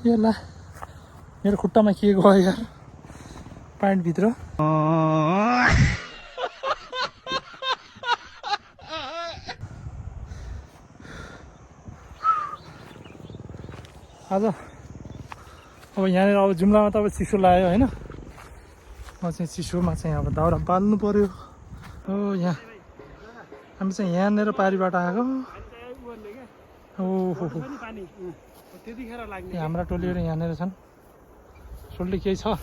यसला मेरो खुट्टामा के गयो यार प्यान्टभित्र आज अब यहाँनिर अब जुम्लामा त अब चिसो लाग्यो होइन म चाहिँ चिसोमा चाहिँ अब दाउरा बाल्नु पर्यो हो यहाँ हामी चाहिँ यहाँनिर पारीबाट आएको ओहो हाम्रा टोलीहरू यहाँनिर छन् सोल्टी केही छ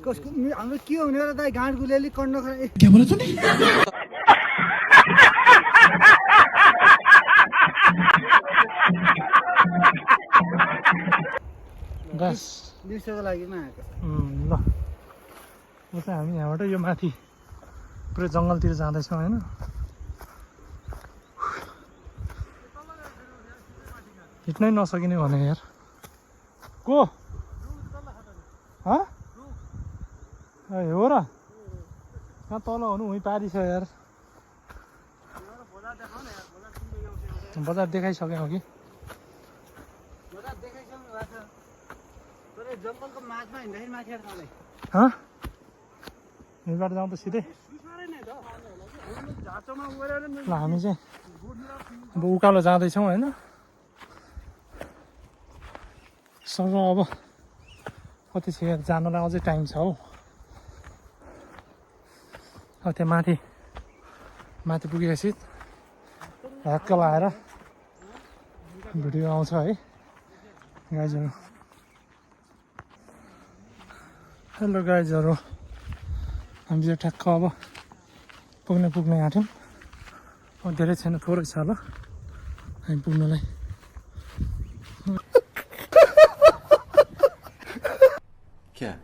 कसको हाम्रो के हुने र दाइ गाँड गुलेली कन्न खाए के बोले तूने बस दिउँसोको लागि मा आएको ल अब चाहिँ हामी यहाँबाट यो माथि पुरै जङ्गलतिर जाँदैछौँ होइन हिँड्नै नसकिने भने यार को हो र कहाँ तल हुनु उहीँ पारी छ यार बजार देखाइसक्यौँ कि जङ्गलको माझमा हिँड्दाखेरि माथि यहीँबाट जाउँ त सिधै ल हामी चाहिँ अब उकालो जाँदैछौँ होइन सर अब कति छ जानलाई अझै टाइम छ हौ अब त्यहाँ माथि पुगेपछि ह्याक्क लाएर भिडियो आउँछ है गाइजहरू हेलो गाइजहरू हामी चाहिँ ठ्याक्क अब पुग्ने आँट्यौँ अब धेरै छैन थोरै छ ल हामी पुग्नुलाई क्या